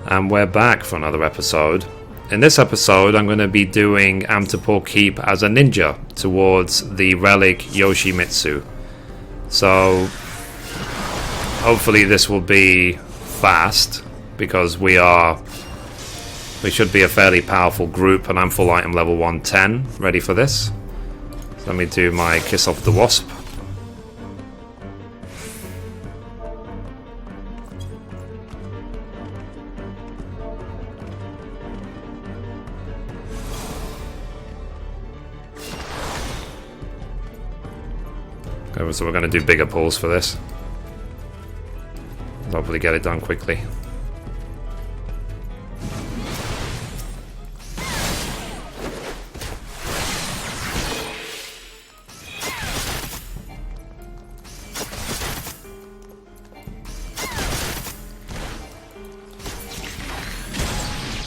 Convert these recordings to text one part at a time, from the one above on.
And we're back for another episode. In this episode, I'm going to be doing Amdapor Keep as a ninja towards the relic Yoshimitsu. So, hopefully this will be fast, because we should be a fairly powerful group, and I'm full item level 110, ready for this. So let me do my Kiss Off the Wasp. Okay, so we're going to do bigger pulls for this. Hopefully get it done quickly.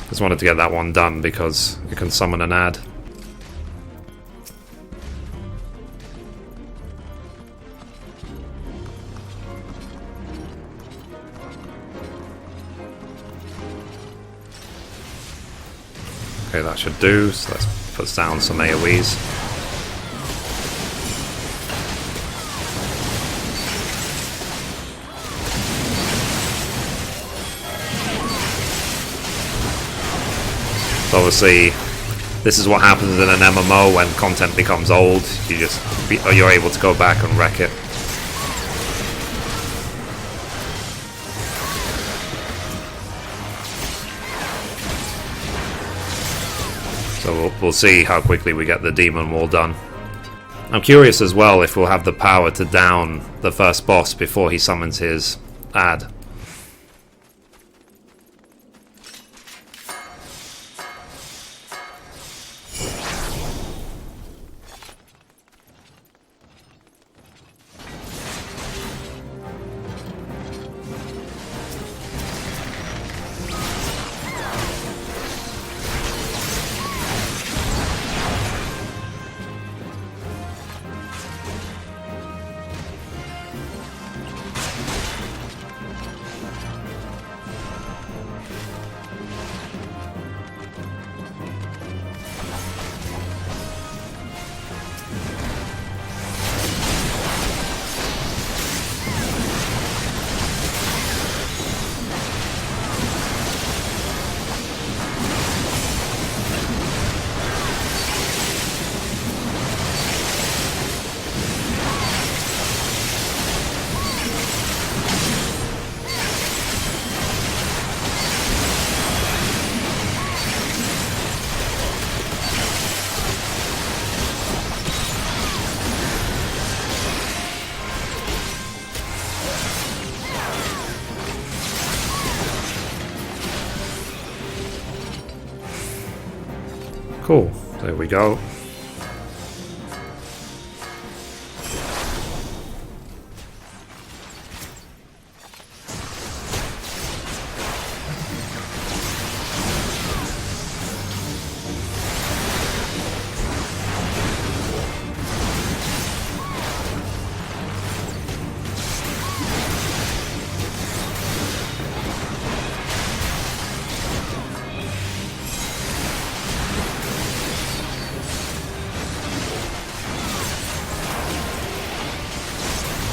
Just wanted to get that one done because it can summon an ad. Okay, that should do, so let's put down some AoEs. So obviously, this is what happens in an MMO when content becomes old. You're able to go back and wreck it. So we'll see how quickly we get the demon wall done. I'm curious as well if we'll have the power to down the first boss before he summons his ad. Cool, there we go.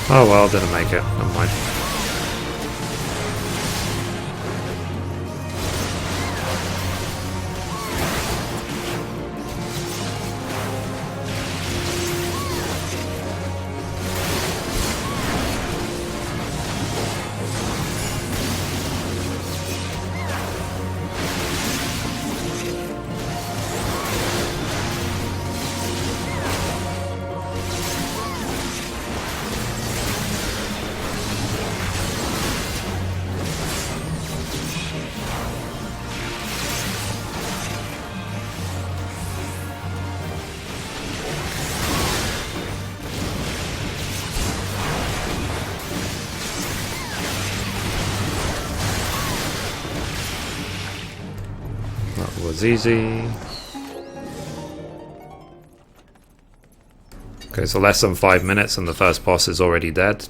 Oh well, didn't make it. Never mind. Was easy. Okay, so less than 5 minutes and the first boss is already dead.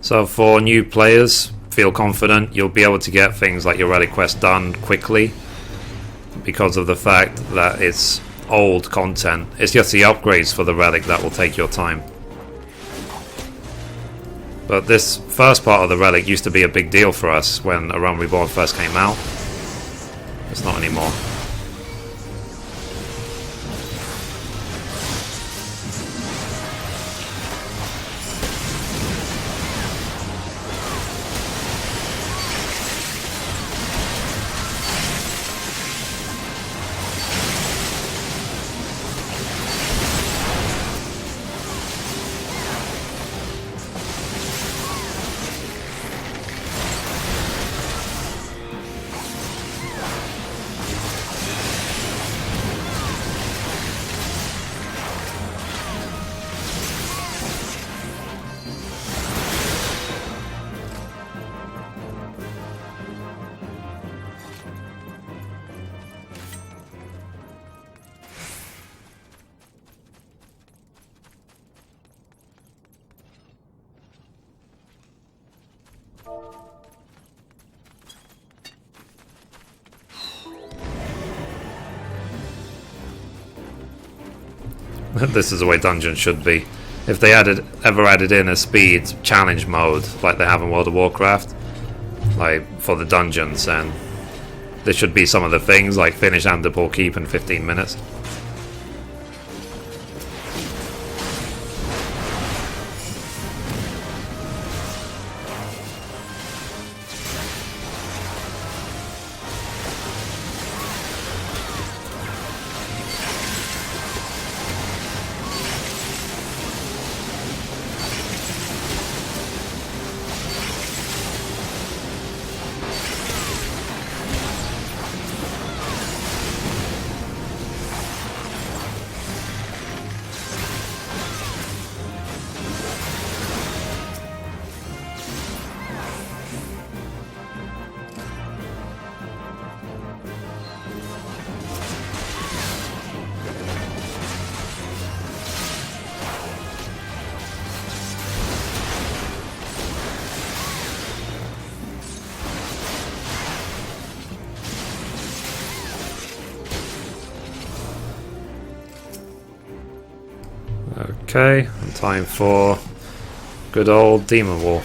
So for new players, feel confident. You'll be able to get things like your relic quest done quickly because of the fact that it's old content. It's just the upgrades for the relic that will take your time. But this first part of the relic used to be a big deal for us when A Realm Reborn first came out. It's not anymore. This is the way dungeons should be. If they ever added in a speed challenge mode like they have in World of Warcraft, like for the dungeons, and there should be some of the things like finish Amdapor Keep in 15 minutes. Okay, and time for good old Demon War.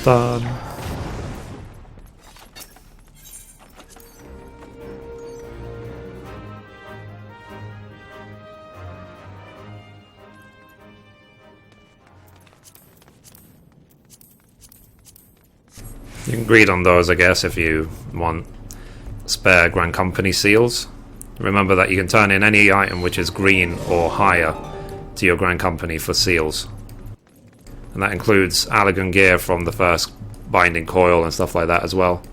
Done. You can greed on those, I guess, if you want spare Grand Company seals. Remember that you can turn in any item which is green or higher to your Grand Company for seals. And that includes Allegan gear from the first binding coil and stuff like that as well.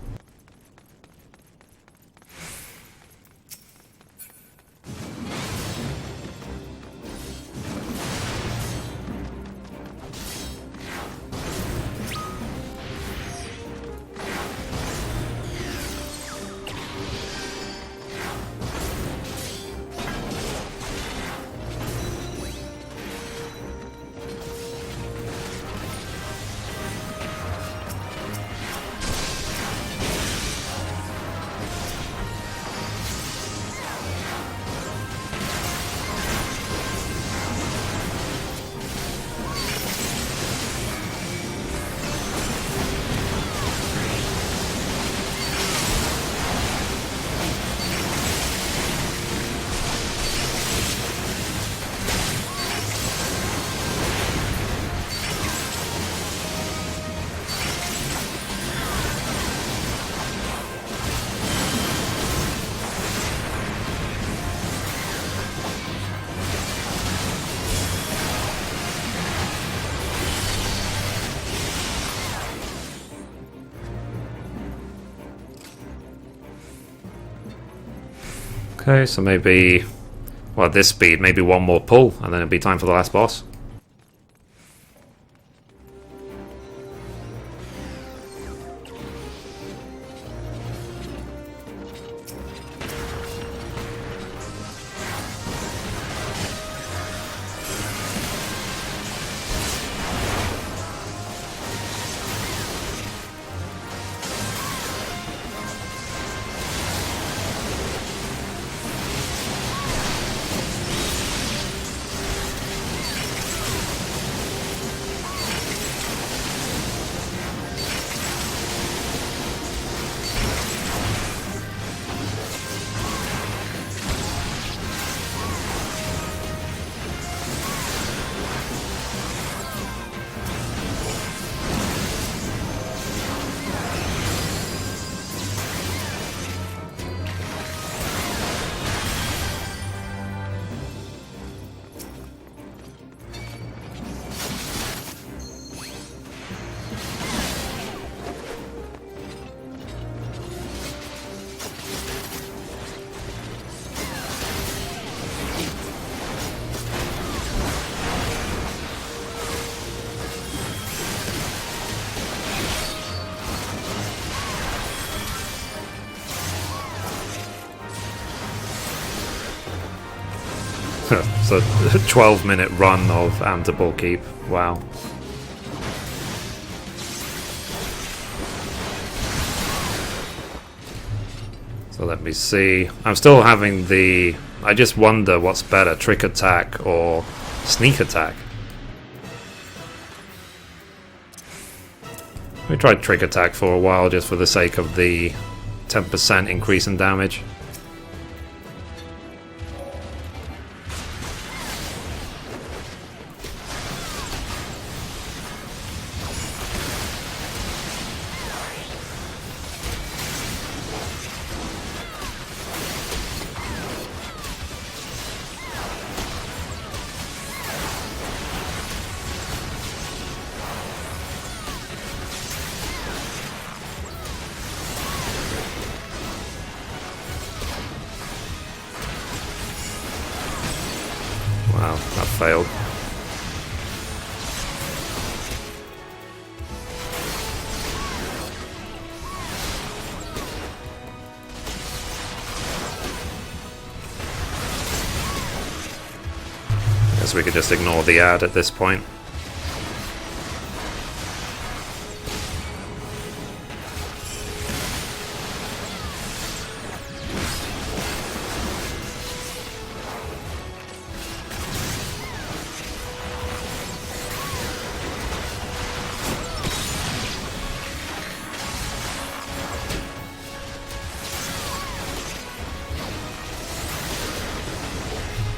Okay, so maybe, well, at this speed, maybe one more pull, and then it'll be time for the last boss. It's a 12-minute run of Amdapor Keep. Wow. So let me see. I'm still having the... I just wonder what's better, trick attack or sneak attack. We tried trick attack for a while just for the sake of the 10% increase in damage. Wow, that failed. Guess we could just ignore the ad at this point.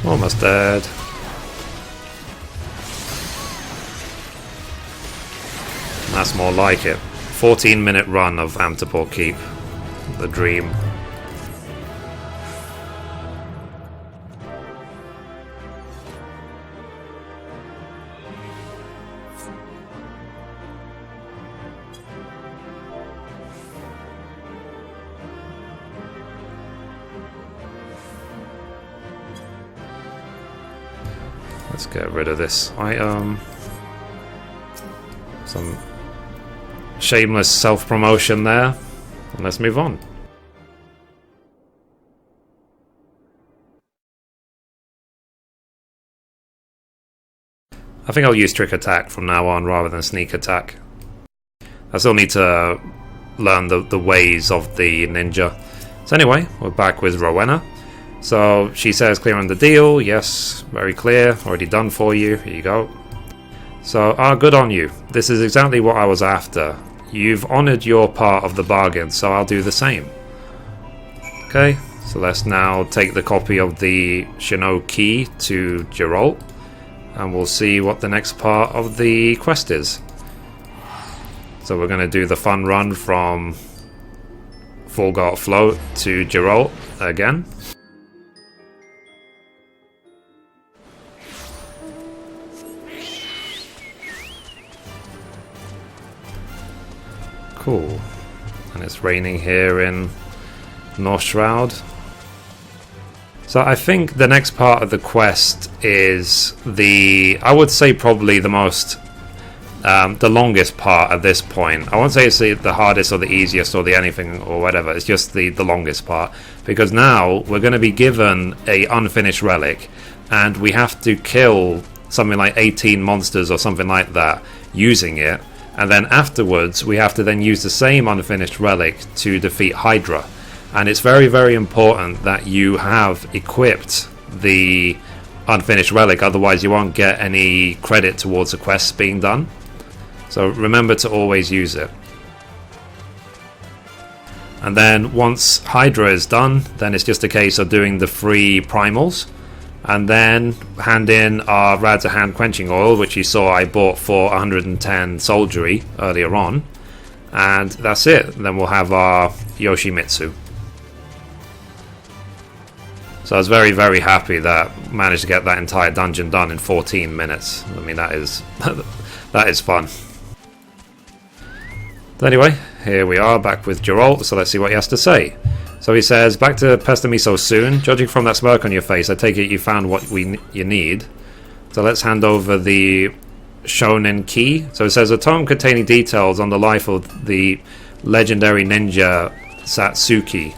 Almost dead. That's more like it. 14-minute run of Amdapor Keep. The dream. Let's get rid of this item. Some shameless self-promotion there. And let's move on. I think I'll use trick attack from now on rather than sneak attack. I still need to learn the ways of the ninja. So anyway, we're back with Rowena. So she says clearing the deal. Yes, very clear. Already done for you. Here you go. So, good on you. This is exactly what I was after. You've honoured your part of the bargain, so I'll do the same. Okay, so let's now take the copy of the Shino key to Geralt, and we'll see what the next part of the quest is. So we're going to do the fun run from Forgot Float to Geralt again. Cool. And it's raining here in North Shroud. So I think the next part of the quest is I would say probably the most, the longest part at this point. I won't say it's the hardest or the easiest or the anything or whatever, it's just the longest part. Because now we're going to be given a unfinished relic, and we have to kill something like 18 monsters or something like that using it. And then afterwards we have to then use the same unfinished relic to defeat Hydra. And it's very, very important that you have equipped the unfinished relic, otherwise you won't get any credit towards the quests being done. So remember to always use it. And then once Hydra is done, then it's just a case of doing the 3 primals. And then hand in our Rad's Hand Quenching Oil, which you saw I bought for 110 soldiery earlier on. And that's it. Then we'll have our Yoshimitsu. So I was very, very happy that I managed to get that entire dungeon done in 14 minutes. I mean, that is that is fun. But anyway, here we are back with Geralt, so let's see what he has to say. So he says, back to pester me so soon. Judging from that smirk on your face, I take it you found what you need. So let's hand over the Shonen Key. So it says, a tome containing details on the life of the legendary ninja Satsuki.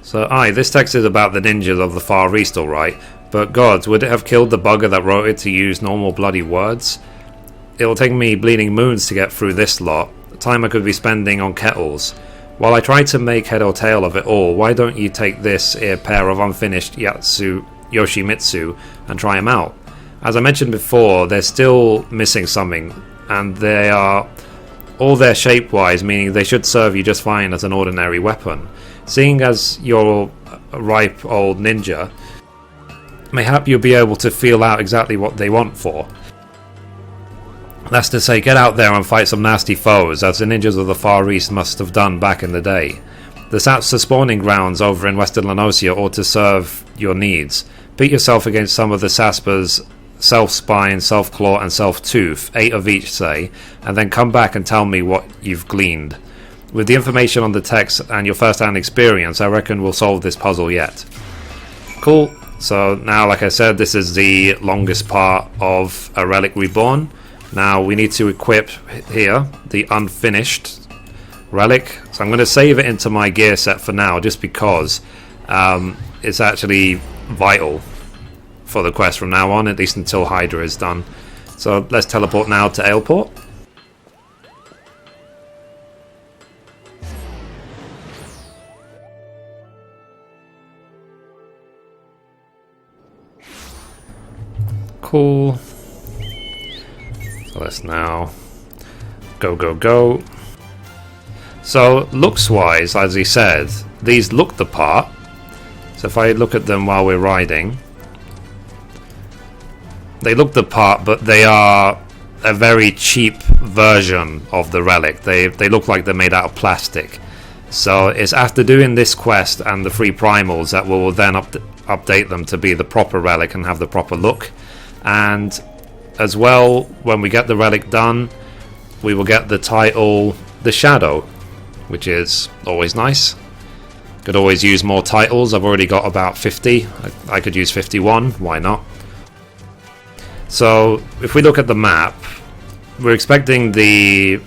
So, this text is about the ninjas of the Far East, alright, but gods, would it have killed the bugger that wrote it to use normal bloody words? It'll take me bleeding moons to get through this lot, time I could be spending on kettles. While I try to make head or tail of it all, why don't you take this pair of unfinished Yoshimitsu and try them out? As I mentioned before, they're still missing something, and they are all there shape-wise, meaning they should serve you just fine as an ordinary weapon. Seeing as you're a ripe old ninja, mayhap you'll be able to feel out exactly what they want for. That's to say, get out there and fight some nasty foes, as the ninjas of the Far East must have done back in the day. The Satsa spawning grounds over in Western Lanosia ought to serve your needs. Beat yourself against some of the Saspas, Self-Spine, Self-Claw and Self-Tooth, 8 of each say, and then come back and tell me what you've gleaned. With the information on the text and your first-hand experience, I reckon we'll solve this puzzle yet. Cool. So now, like I said, this is the longest part of a Relic Reborn. Now we need to equip here the unfinished relic. So I'm going to save it into my gear set for now, just because it's actually vital for the quest from now on, at least until Hydra is done. So let's teleport now to Aleport. Cool. So let's now go. So looks wise, as he said, these look the part. So if I look at them while we're riding, they look the part, but they are a very cheap version of the relic. They look like they're made out of plastic. So it's after doing this quest and the 3 primals that we will then update them to be the proper relic and have the proper look. And as well, when we get the relic done, we will get the title The Shadow, which is always nice. Could always use more titles. I've already got about 50. I could use 51, why not? So if we look at the map, we're expecting the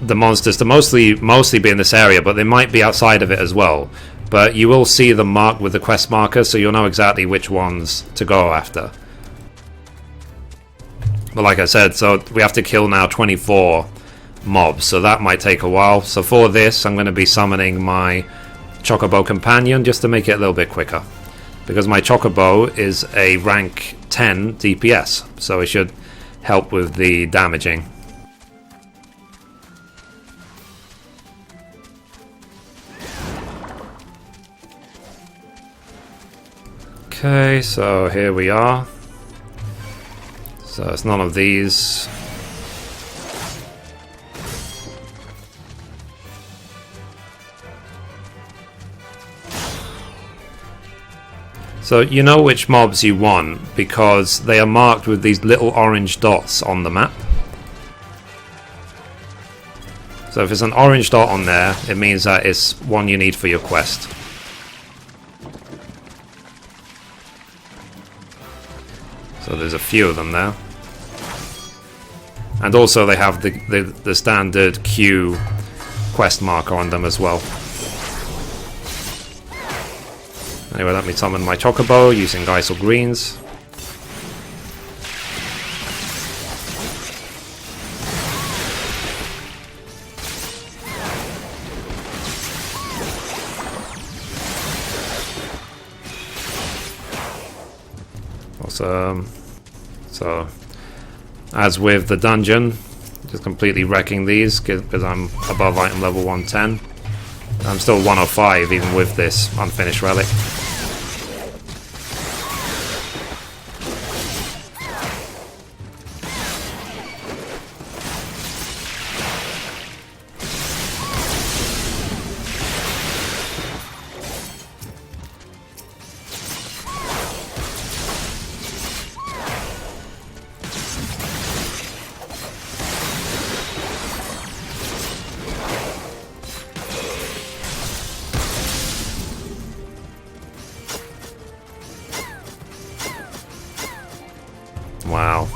monsters to mostly be in this area, but they might be outside of it as well. But you will see them marked with the quest marker, so you'll know exactly which ones to go after. But like I said, so we have to kill now 24 mobs, so that might take a while. So for this, I'm going to be summoning my Chocobo Companion just to make it a little bit quicker, because my Chocobo is a rank 10 DPS, so it should help with the damaging. Okay, so here we are. So it's none of these. So you know which mobs you want because they are marked with these little orange dots on the map. So if it's an orange dot on there, it means that it's one you need for your quest. So there's a few of them there. And also they have the standard Q quest marker on them as well. Anyway, let me summon my Chocobo using Geisel Greens. Awesome. So, as with the dungeon, just completely wrecking these because I'm above item level 110. I'm still 105 even with this unfinished relic. Wow.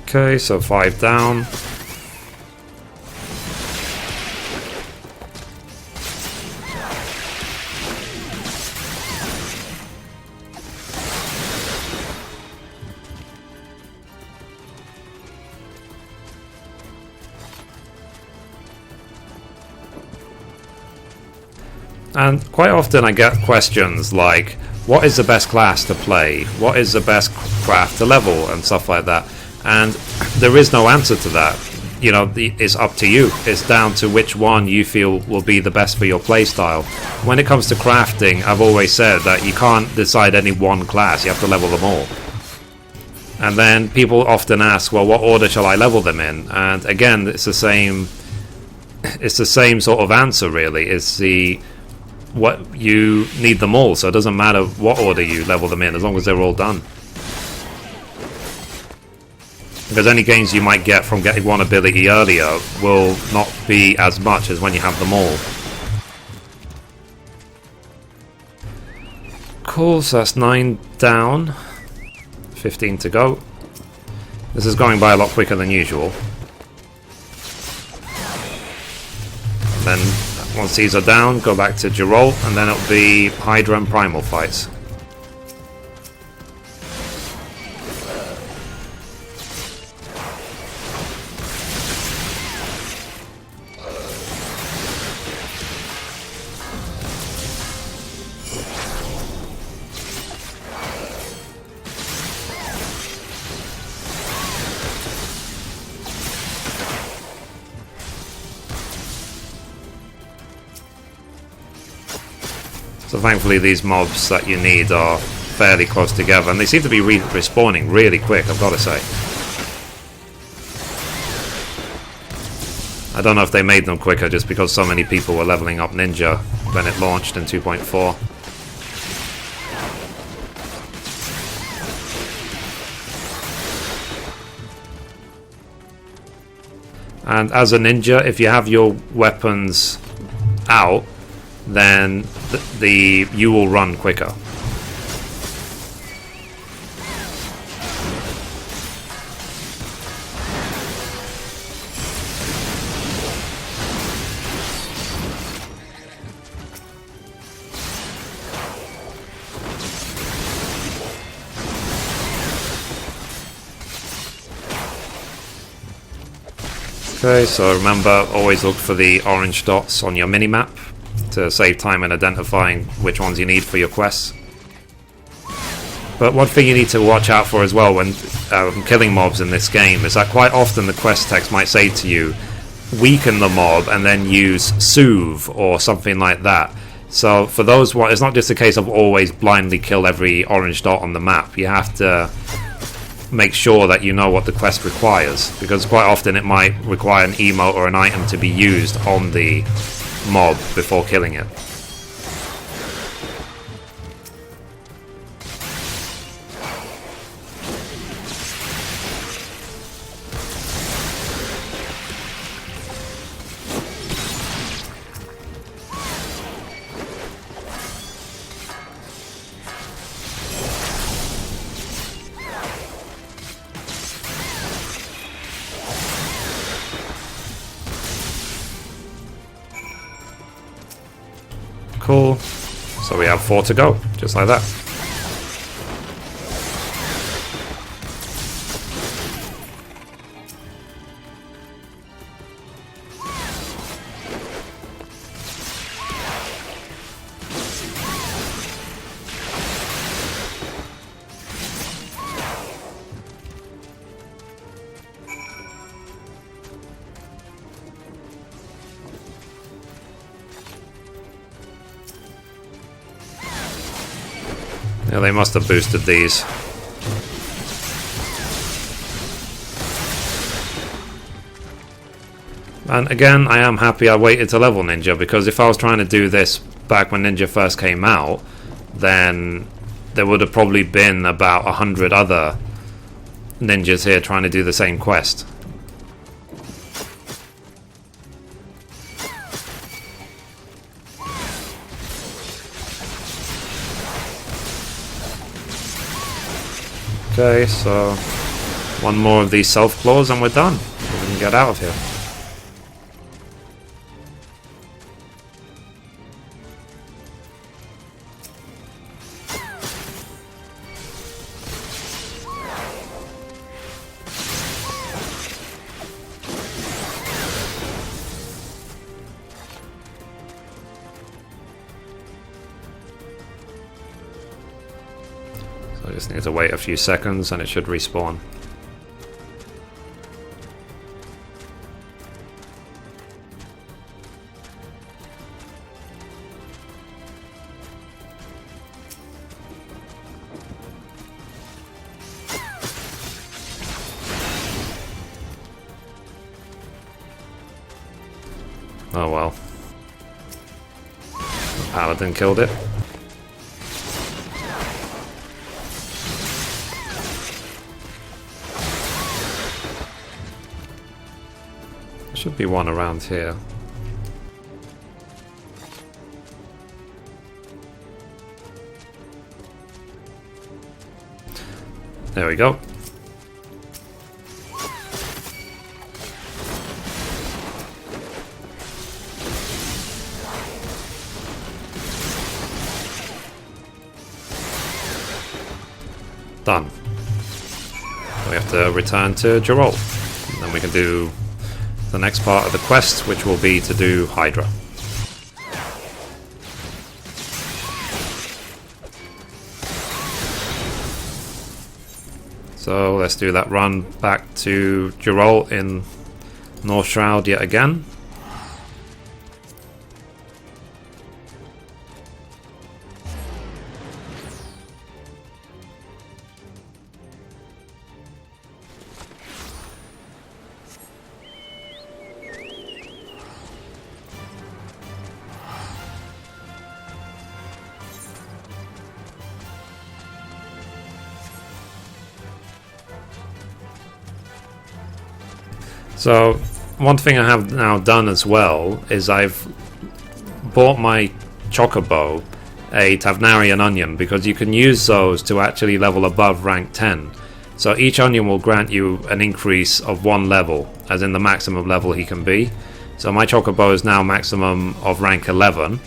Okay, so 5 down. And quite often I get questions like, what is the best class to play? What is the best craft to level? And stuff like that. And there is no answer to that. You know, it's up to you. It's down to which one you feel will be the best for your playstyle. When it comes to crafting, I've always said that you can't decide any one class. You have to level them all. And then people often ask, well, what order shall I level them in? And again, it's the same sort of answer, really. It's what you need them all, so it doesn't matter what order you level them in as long as they're all done. Because any gains you might get from getting one ability earlier will not be as much as when you have them all. Cool, so that's 9 down, 15 to go. This is going by a lot quicker than usual. Then once these are down, go back to Geralt, and then it'll be Hydra and Primal fights. So thankfully these mobs that you need are fairly close together, and they seem to be respawning really quick, I've got to say. I don't know if they made them quicker just because so many people were leveling up Ninja when it launched in 2.4. And as a ninja, if you have your weapons out, then you will run quicker. Okay, so remember, always look for the orange dots on your minimap to save time in identifying which ones you need for your quests. But one thing you need to watch out for as well when killing mobs in this game is that quite often the quest text might say to you, weaken the mob and then use soothe or something like that. So for those, it's not just a case of always blindly kill every orange dot on the map. You have to make sure that you know what the quest requires, because quite often it might require an emote or an item to be used on the mob before killing it. Cool. So we have 4 to go, just like that. Yeah, they must have boosted these. And again, I am happy I waited to level Ninja, because if I was trying to do this back when Ninja first came out, then there would have probably been about 100 other ninjas here trying to do the same quest. Okay, so one more of these self claws and we're done. We can get out of here. I just need to wait a few seconds and it should respawn. Oh well. The paladin killed it. Should be one around here. There we go. Done. We have to return to Geralt. And then we can do the next part of the quest, which will be to do Hydra. So let's do that run back to Geralt in North Shroud yet again. So one thing I have now done as well is I've bought my Chocobo a Tavnarian onion, because you can use those to actually level above rank 10. So each onion will grant you an increase of 1 level, as in the maximum level he can be. So my Chocobo is now maximum of rank 11,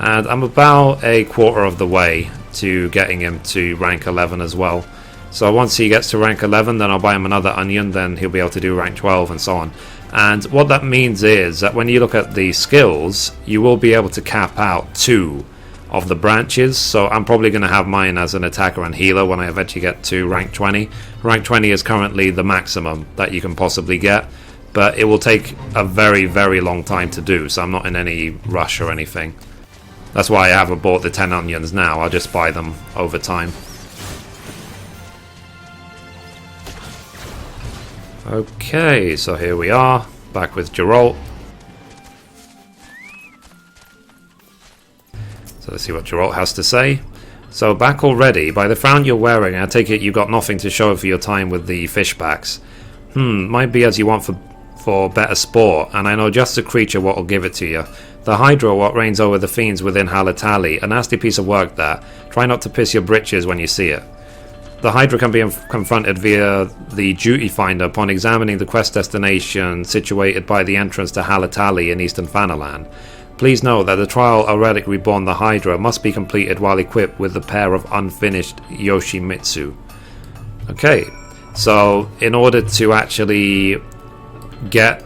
and I'm about a quarter of the way to getting him to rank 11 as well. So once he gets to rank 11, then I'll buy him another onion, then he'll be able to do rank 12 and so on. And what that means is that when you look at the skills, you will be able to cap out 2 of the branches. So I'm probably going to have mine as an attacker and healer when I eventually get to rank 20. Rank 20 is currently the maximum that you can possibly get, but it will take a very, very long time to do, so I'm not in any rush or anything. That's why I haven't bought the 10 onions now, I'll just buy them over time. Okay, so here we are, back with Geralt. So let's see what Geralt has to say. So back already. By the frown you're wearing, I take it you got nothing to show for your time with the fishbacks. Might be as you want for better sport, and I know just the creature what will give it to you. The Hydra what reigns over the fiends within Halatali, a nasty piece of work that. Try not to piss your britches when you see it. The Hydra can be confronted via the Duty Finder upon examining the quest destination situated by the entrance to Halatali in Eastern Fanaland. Please note that the trial of Relic Reborn the Hydra must be completed while equipped with the pair of unfinished Yoshimitsu. Okay, so in order to actually get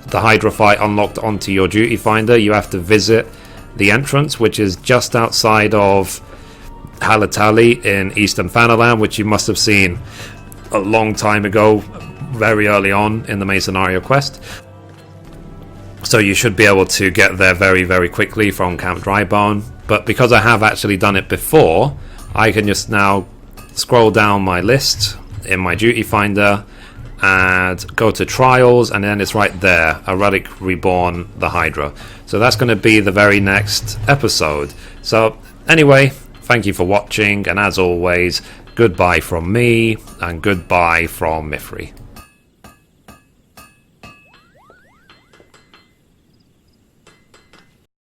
the Hydra fight unlocked onto your Duty Finder, you have to visit the entrance, which is just outside of Halatali in Eastern Fanaland, which you must have seen a long time ago, very early on in the main scenario quest. So you should be able to get there very, very quickly from Camp Drybone. But because I have actually done it before, I can just now scroll down my list in my Duty Finder and go to Trials, and then it's right there, A Relic Reborn the Hydra. So that's going to be the very next episode. So anyway, thank you for watching, and as always, goodbye from me, and goodbye from Mithrie.